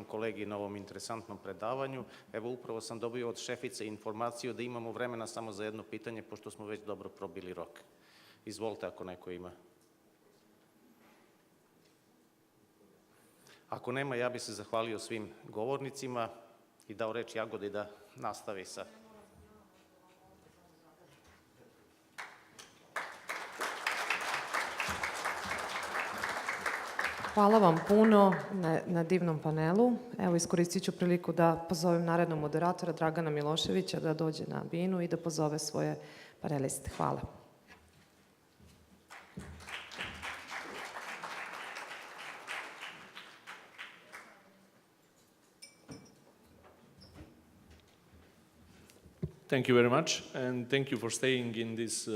kolegi na ovom interesantnom predavanju. Evo, upravo sam dobio od šefice informaciju da imamo vremena samo za jedno pitanje, pošto smo već dobro probili rok. Izvolite ako neko ima. Ako nema, ja bih se zahvalio svim govornicima i dao reč Jagodi da nastavi sa... Hvala vam puno na divnom panelu. Evo, iskoristit ću priliku da pozovem narednog moderatora Dragana Miloševića da dođe na binu i da pozove svoje paneliste. Hvala. Thank you very much, and thank you for staying in this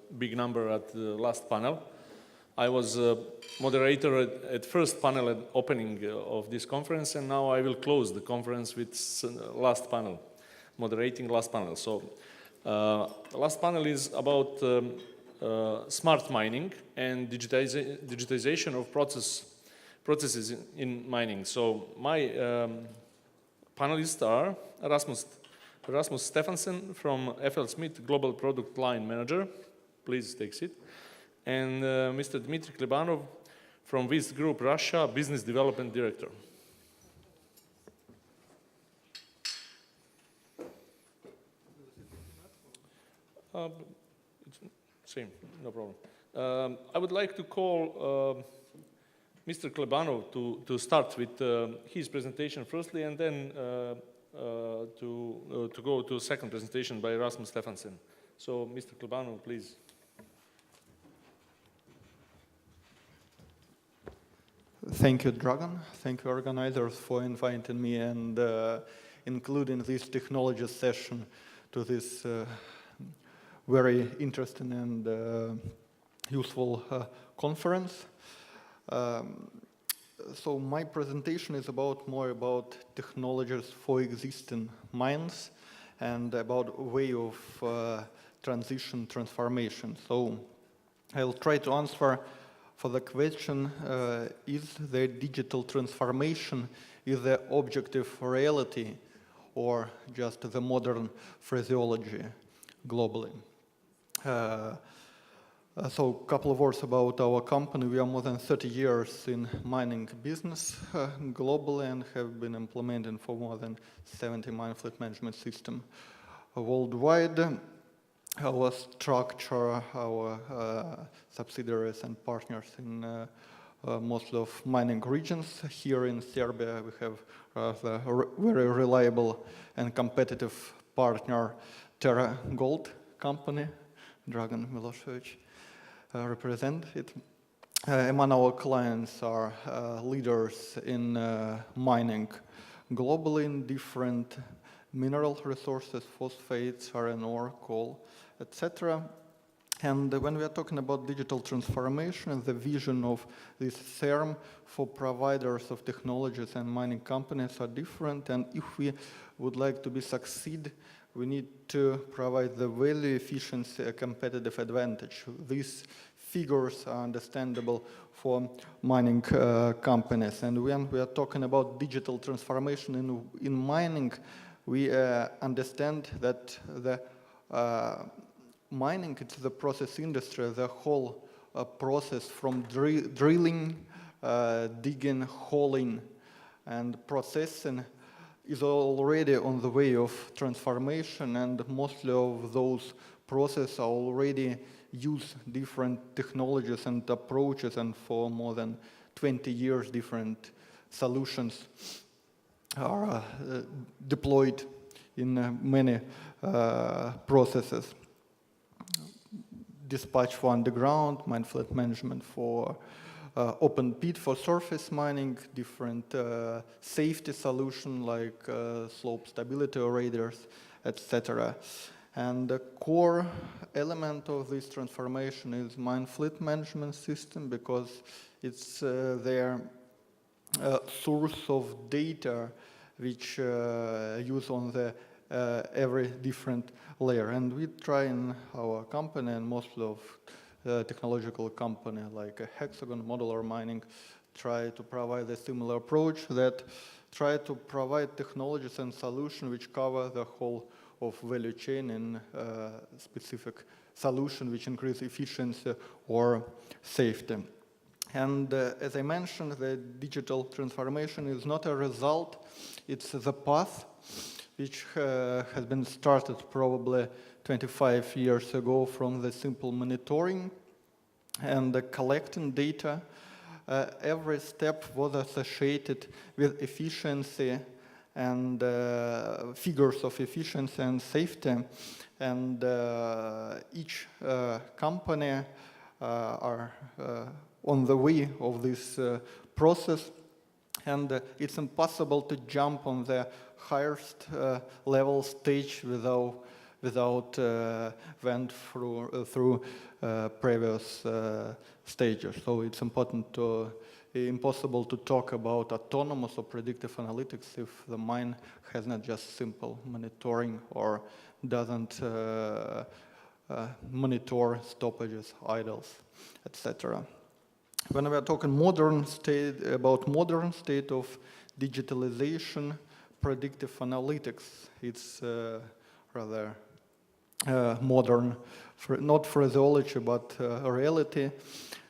big number at the last panel. I was moderator at first panel at opening of this conference, and now I will close the conference with last panel, moderating last panel. So, the last panel is about smart mining and digitization of processes in mining. So, my panelists are Rasmus Stefansson from FL Smith, Global Product Line Manager. Please take a seat. And Mr. Dmitry Klebanov from Vist Group Russia, Business Development Director. It's same, no problem. I would like to call Mr. Klebanov to start with his presentation firstly, and then to go to a second presentation by Rasmus Stefansson. So, Mr. Klebanov, please. Thank you, Dragan. Thank you, organizers, for inviting me and including this technology session to this very interesting and useful conference. So my presentation is more about technologies for existing mines and about way of transformation. So I'll try to answer for the question, is the digital transformation is the objective reality or just the modern phraseology globally? So a couple of words about our company. We are more than 30 years in mining business globally and have been implementing for more than 70 mine fleet management systems worldwide. Our structure, our subsidiaries and partners in most of mining regions. Here in Serbia, we have a very reliable and competitive partner, Terra Gold company, Dragan Milošević represent it. Among our clients are leaders in mining globally in different mineral resources, phosphates, iron ore, coal, etc. And when we are talking about digital transformation, the vision of this term for providers of technologies and mining companies are different. And if we would like to succeed, we need to provide the value, efficiency, a competitive advantage. These figures are understandable for mining companies. And when we are talking about digital transformation in mining, we understand that the mining, it's the process industry, the whole process from drilling, digging, hauling, and processing is already on the way of transformation, and mostly of those processes are already use different technologies and approaches, and for more than 20 years different solutions are deployed in many processes. Dispatch for underground, mine fleet management for open pit for surface mining, different safety solution like slope stability radars, etc. And the core element of this transformation is mine fleet management system, because it's their source of data which use on the every different layer. And we try in our company and most of technological company like a Hexagon modular mining try to provide a similar approach that try to provide technologies and solutions which cover the whole of value chain in specific solution which increase efficiency or safety. And as I mentioned, the digital transformation is not a result, it's the path which has been started probably 25 years ago from the simple monitoring and collecting data. Every step was associated with efficiency and figures of efficiency and safety. And each company are on the way of this process. And it's impossible to jump on the highest level stage without went through previous stages. So it's impossible to talk about autonomous or predictive analytics if the mine has not just simple monitoring or doesn't monitor stoppages, idles, etc. When we are talking modern state of digitalization, predictive analytics, it's rather modern, not phraseology, but reality.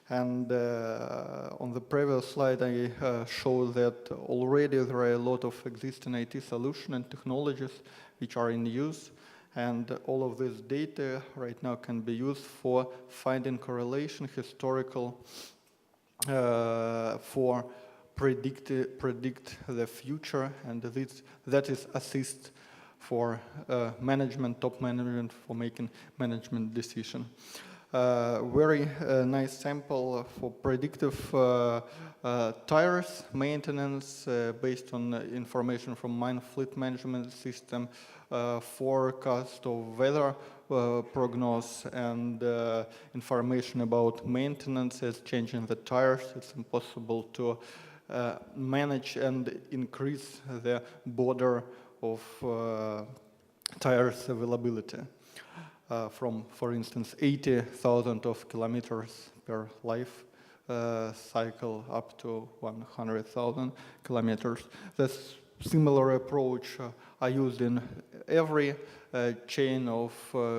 And on the previous slide, I showed that already there are a lot of existing IT solutions and technologies which are in use. And all of this data right now can be used for finding correlation, historical, for predict the future, and that is assist for management, top management, for making management decision. Very nice sample for predictive tires maintenance based on information from mine fleet management system, forecast of weather prognosis, and information about maintenance as changing the tires. It's impossible to manage and increase the border of tires availability. From, for instance, 80,000 of kilometers per life cycle up to 100,000 kilometers. This similar approach are used in every chain of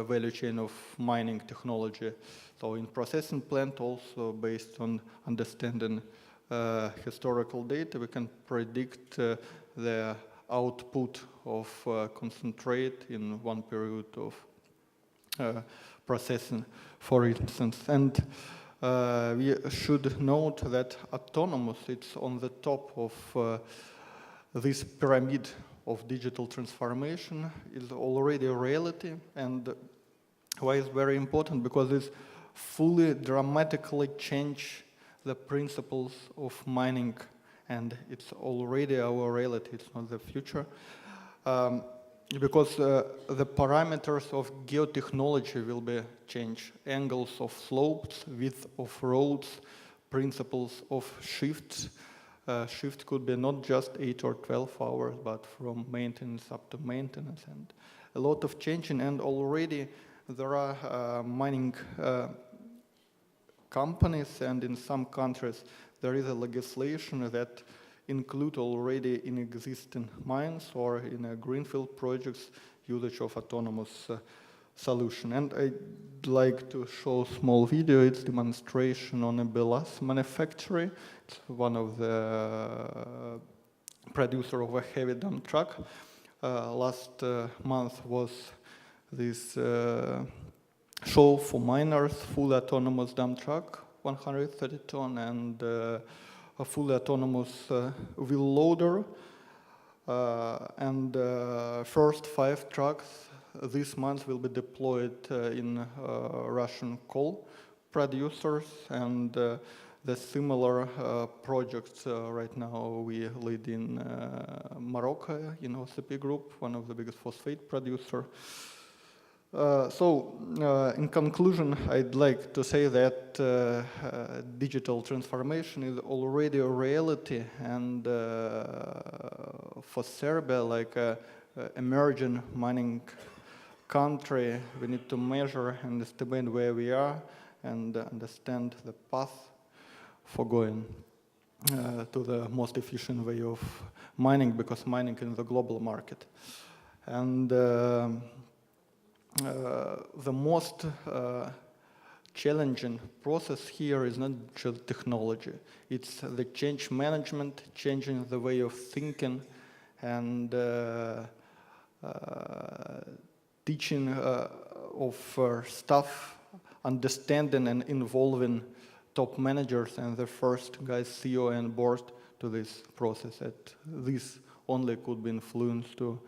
value chain of mining technology. So in processing plant, also based on understanding historical data, we can predict the output of concentrate in one period of processing, for instance. And we should note that autonomous, it's on the top of this pyramid of digital transformation, is already a reality. And why is very important? Because it's fully dramatically change the principles of mining, and it's already our reality, it's not the future. Because the parameters of geotechnology will be changed. Angles of slopes, width of roads, principles of shifts. Shift could be not just 8 or 12 hours, but from maintenance up to maintenance, and a lot of changing. And already there are mining companies, and in some countries there is a legislation that include already in existing mines or in greenfield projects usage of autonomous solution. And I'd like to show a small video. It's demonstration on a Belas manufactory. It's one of the producer of a heavy dump truck. Last month was this show for miners, full autonomous dump truck, 130 ton, and a fully autonomous wheel loader, and first 5 trucks this month will be deployed in Russian coal producers, and the similar projects right now we lead in Morocco in OCP Group, one of the biggest phosphate producer. In conclusion, I'd like to say that digital transformation is already a reality, and for Serbia, like an emerging mining country, we need to measure and estimate where we are and understand the path for going to the most efficient way of mining, because mining in the global market. And the most challenging process here is not just technology. It's the change management, changing the way of thinking, and teaching of staff, understanding and involving top managers and the first guys, CEO and board, to this process. And this only could be influenced to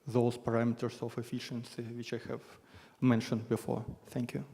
those parameters of efficiency which I have mentioned before. Thank you.